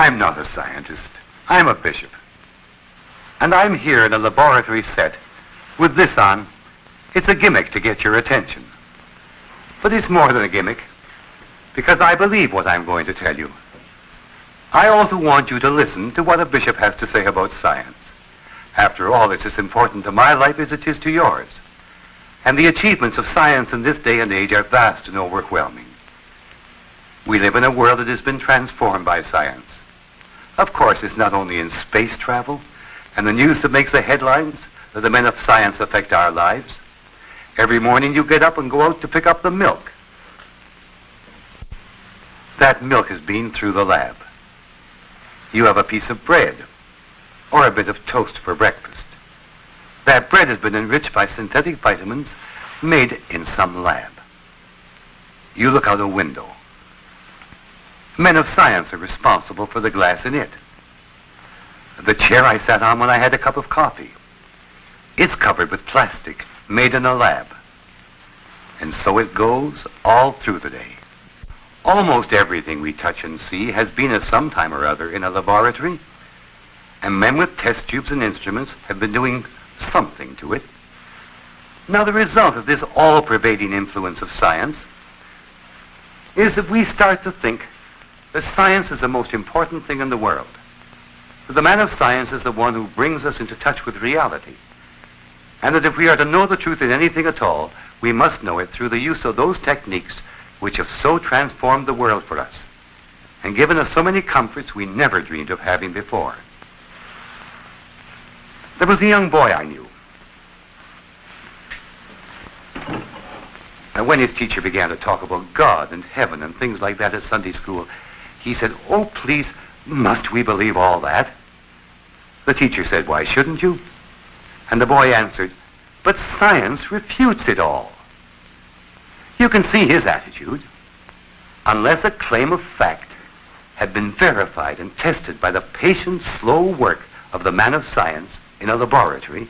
I'm not a scientist. I'm a bishop. And I'm here in a laboratory set with this on. It's a gimmick to get your attention. But it's more than a gimmick, because I believe what I'm going to tell you. I also want you to listen to what a bishop has to say about science. After all, it's as important to my life as it is to yours. And the achievements of science in this day and age are vast and overwhelming. We live in a world that has been transformed by science. Of course, it's not only in space travel and the news that makes the headlines that the men of science affect our lives. Every morning you get up and go out to pick up the milk. That milk has been through the lab. You have a piece of bread or a bit of toast for breakfast. That bread has been enriched by synthetic vitamins made in some lab. You look out a window. Men of science are responsible for the glass in it. The chair I sat on when I had a cup of coffee, it's covered with plastic made in a lab. And so it goes all through the day. Almost everything we touch and see has been at some time or other in a laboratory, and men with test tubes and instruments have been doing something to it. Now, the result of this all-pervading influence of science is that we start to think that science is the most important thing in the world. That the man of science is the one who brings us into touch with reality. And that if we are to know the truth in anything at all, we must know it through the use of those techniques which have so transformed the world for us and given us so many comforts we never dreamed of having before. There was a young boy I knew. And when his teacher began to talk about God and heaven and things like that at Sunday school, he said, "Oh, please, must we believe all that?" The teacher said, "Why shouldn't you?" And the boy answered, "But science refutes it all." You can see his attitude. Unless a claim of fact had been verified and tested by the patient, slow work of the man of science in a laboratory,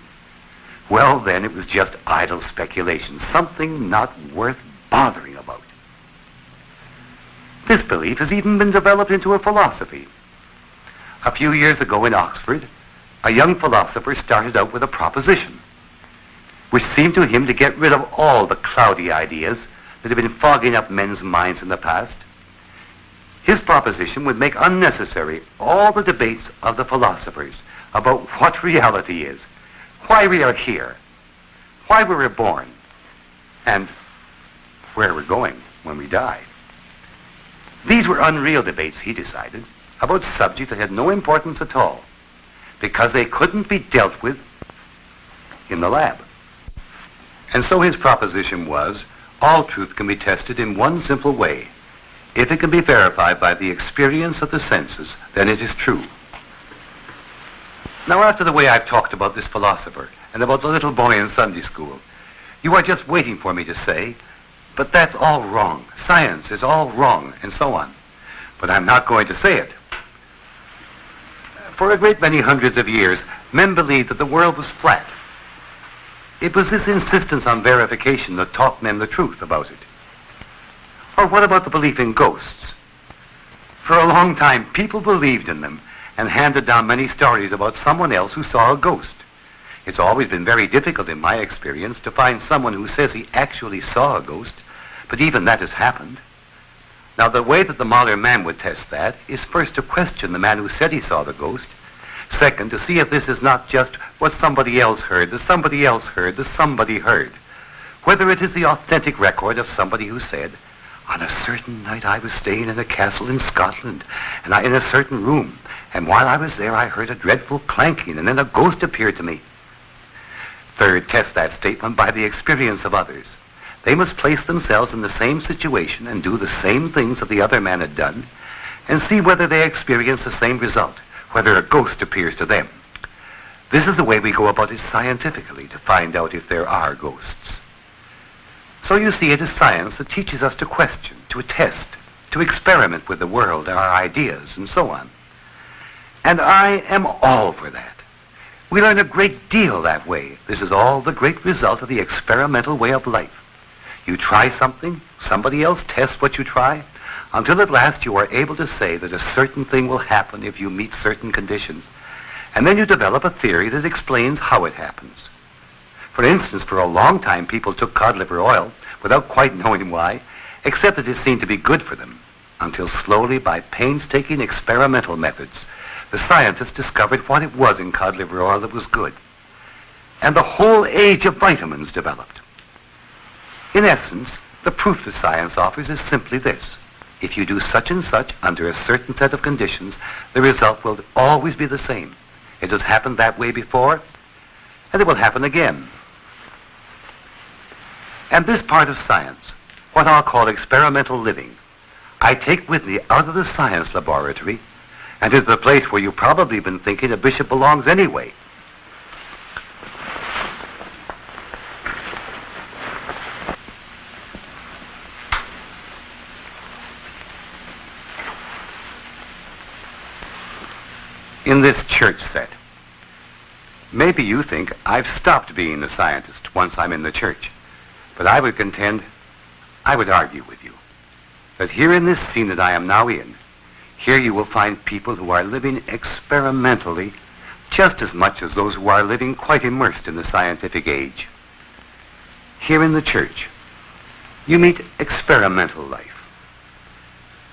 well, then it was just idle speculation, something not worth bothering about. This belief has even been developed into a philosophy. A few years ago in Oxford, a young philosopher started out with a proposition, which seemed to him to get rid of all the cloudy ideas that had been fogging up men's minds in the past. His proposition would make unnecessary all the debates of the philosophers about what reality is, why we are here, why we were born, and where we're going when we die. These were unreal debates, he decided, about subjects that had no importance at all, because they couldn't be dealt with in the lab. And so his proposition was, all truth can be tested in one simple way. If it can be verified by the experience of the senses, then it is true. Now, after the way I've talked about this philosopher and about the little boy in Sunday school, you are just waiting for me to say, "But that's all wrong. Science is all wrong," and so on. But I'm not going to say it. For a great many hundreds of years, men believed that the world was flat. It was this insistence on verification that taught men the truth about it. Or what about the belief in ghosts? For a long time, people believed in them and handed down many stories about someone else who saw a ghost. It's always been very difficult in my experience to find someone who says he actually saw a ghost, but even that has happened. Now, the way that the modern man would test that is first to question the man who said he saw the ghost. Second, to see if this is not just what somebody else heard, that somebody else heard, that somebody heard. Whether it is the authentic record of somebody who said, "On a certain night I was staying in a castle in Scotland, and in a certain room, and while I was there I heard a dreadful clanking, and then a ghost appeared to me." Third, test that statement by the experience of others. They must place themselves in the same situation and do the same things that the other man had done, and see whether they experience the same result, whether a ghost appears to them. This is the way we go about it scientifically to find out if there are ghosts. So you see, it is science that teaches us to question, to test, to experiment with the world, our ideas, and so on. And I am all for that. We learn a great deal that way. This is all the great result of the experimental way of life. You try something, somebody else tests what you try. until at last you are able to say that a certain thing will happen if you meet certain conditions, and then you develop a theory that explains how it happens. For instance, for a long time people took cod liver oil without quite knowing why, except that it seemed to be good for them, until slowly, by painstaking experimental methods, the scientists discovered what it was in cod liver oil that was good. And the whole age of vitamins developed. In essence, the proof the science offers is simply this. If you do such and such under a certain set of conditions, the result will always be the same. It has happened that way before, and it will happen again. And this part of science, what I'll call experimental living, I take with me out of the science laboratory, and is the place where you've probably been thinking a bishop belongs anyway. In this church set, maybe you think I've stopped being a scientist once I'm in the church, but I would contend, I would argue with you, that here in this scene that I am now in, here you will find people who are living experimentally just as much as those who are living quite immersed in the scientific age. Here in the church, you meet experimental life.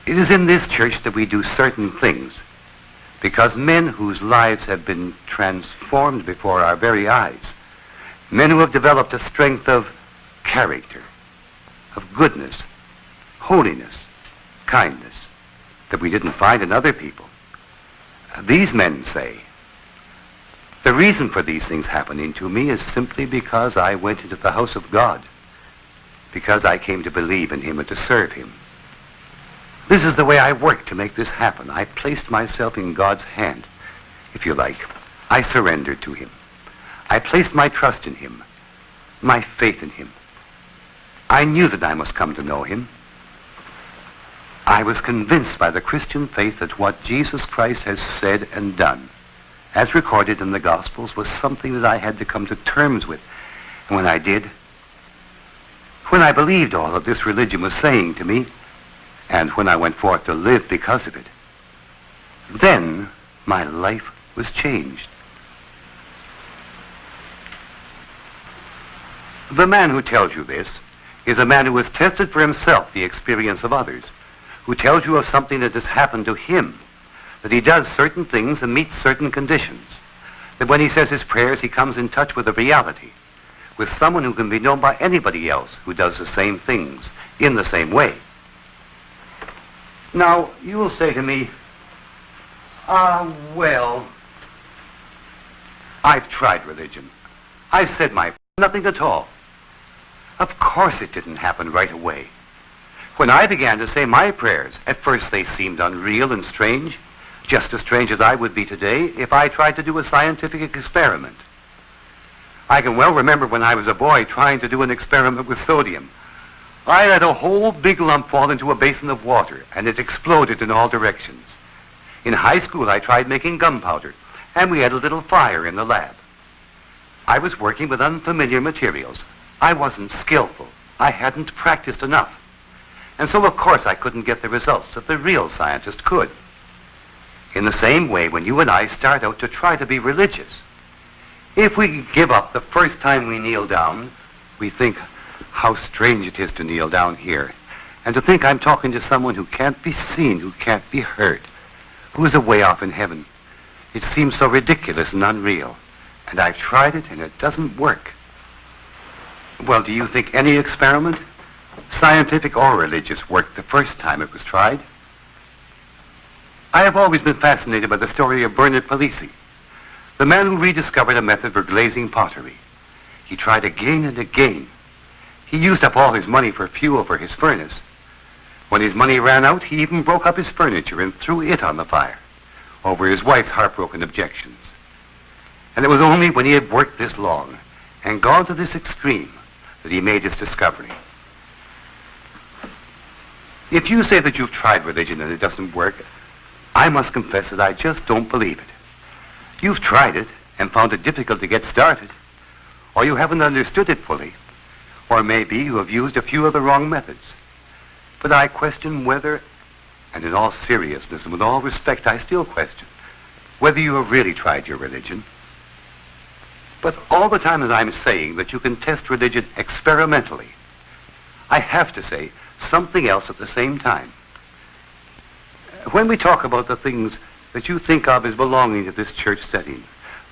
It is in this church that we do certain things, because men whose lives have been transformed before our very eyes, men who have developed a strength of character, of goodness, holiness, kindness, that we didn't find in other people. These men say, the reason for these things happening to me is simply because I went into the house of God, because I came to believe in him and to serve him. This is the way I worked to make this happen. I placed myself in God's hand, if you like. I surrendered to him. I placed my trust in him, my faith in him. I knew that I must come to know him. I was convinced by the Christian faith that what Jesus Christ has said and done, as recorded in the Gospels, was something that I had to come to terms with. And when I did, when I believed all that this religion was saying to me, and when I went forth to live because of it, then my life was changed. The man who tells you this is a man who has tested for himself the experience of others, who tells you of something that has happened to him, that he does certain things and meets certain conditions, that when he says his prayers he comes in touch with a reality, with someone who can be known by anybody else who does the same things in the same way. Now, you will say to me, well, I've tried religion. I've said nothing at all. Of course it didn't happen right away. When I began to say my prayers, at first they seemed unreal and strange, just as strange as I would be today if I tried to do a scientific experiment. I can well remember when I was a boy trying to do an experiment with sodium. I let a whole big lump fall into a basin of water, and it exploded in all directions. In high school, I tried making gunpowder, and we had a little fire in the lab. I was working with unfamiliar materials. I wasn't skillful. I hadn't practiced enough. And so, of course, I couldn't get the results that the real scientist could. In the same way, when you and I start out to try to be religious, if we give up the first time we kneel down, we think, how strange it is to kneel down here, and to think I'm talking to someone who can't be seen, who can't be heard, who is away off in heaven. It seems so ridiculous and unreal, and I've tried it and it doesn't work. Well, do you think any experiment, scientific or religious, worked the first time it was tried? I have always been fascinated by the story of Bernard Palissy, the man who rediscovered a method for glazing pottery. He tried again and again. He used up all his money for fuel for his furnace. When his money ran out, he even broke up his furniture and threw it on the fire over his wife's heartbroken objections. And it was only when he had worked this long and gone to this extreme that he made his discovery. If you say that you've tried religion and it doesn't work, I must confess that I just don't believe it. You've tried it and found it difficult to get started, or you haven't understood it fully, or maybe you have used a few of the wrong methods. But I question whether And in all seriousness and with all respect, I still question whether you have really tried your religion. But all the time that I'm saying that you can test religion experimentally, I have to say something else at the same time. When we talk about the things that you think of as belonging to this church setting,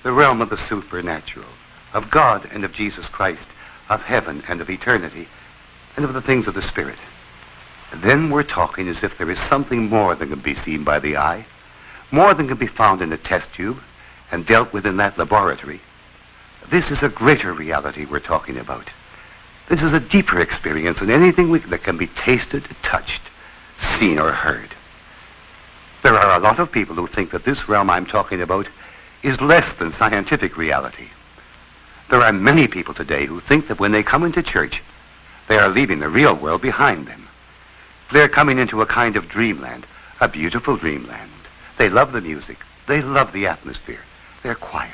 the realm of the supernatural, of God and of Jesus Christ, of heaven and of eternity, and of the things of the Spirit, then we're talking as if there is something more than can be seen by the eye, more than can be found in a test tube and dealt with in that laboratory. This is a greater reality we're talking about. This is a deeper experience than anything that can be tasted, touched, seen, or heard. There are a lot of people who think that this realm I'm talking about is less than scientific reality. There are many people today who think that when they come into church, they are leaving the real world behind them. They're coming into a kind of dreamland, a beautiful dreamland. They love the music. They love the atmosphere. They're quiet.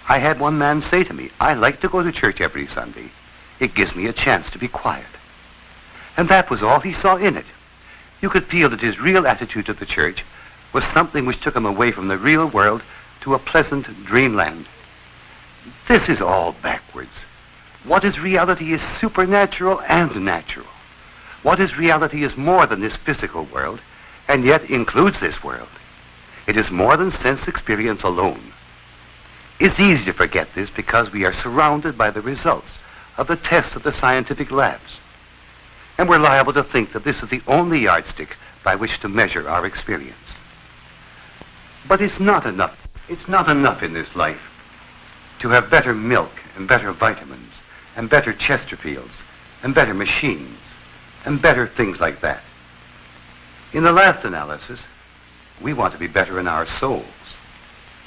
I had one man say to me, I like to go to church every Sunday. It gives me a chance to be quiet. And that was all he saw in it. You could feel that his real attitude to the church was something which took him away from the real world to a pleasant dreamland. This is all backwards. What is reality is supernatural and natural. What is reality is more than this physical world, and yet includes this world. It is more than sense experience alone. It's easy to forget this because we are surrounded by the results of the tests of the scientific labs. And we're liable to think that this is the only yardstick by which to measure our experience. But it's not enough. It's not enough in this life to have better milk and better vitamins and better Chesterfields and better machines and better things like that. In the last analysis, we want to be better in our souls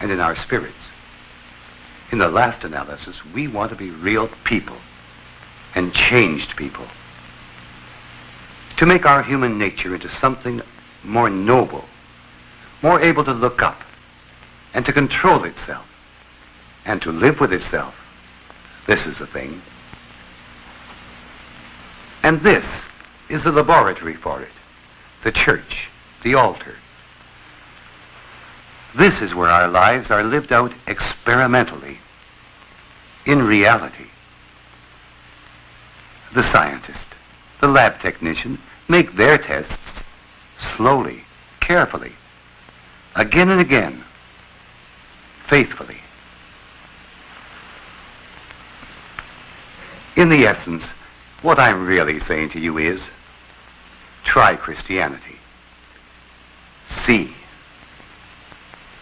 and in our spirits. In the last analysis, we want to be real people and changed people. To make our human nature into something more noble, more able to look up and to control itself and to live with itself. This is the thing. And this is the laboratory for it, the church, the altar. This is where our lives are lived out experimentally, in reality. The scientist, the lab technician, make their tests slowly, carefully, again and again, faithfully. In the essence, what I'm really saying to you is, try Christianity. See,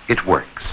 it works.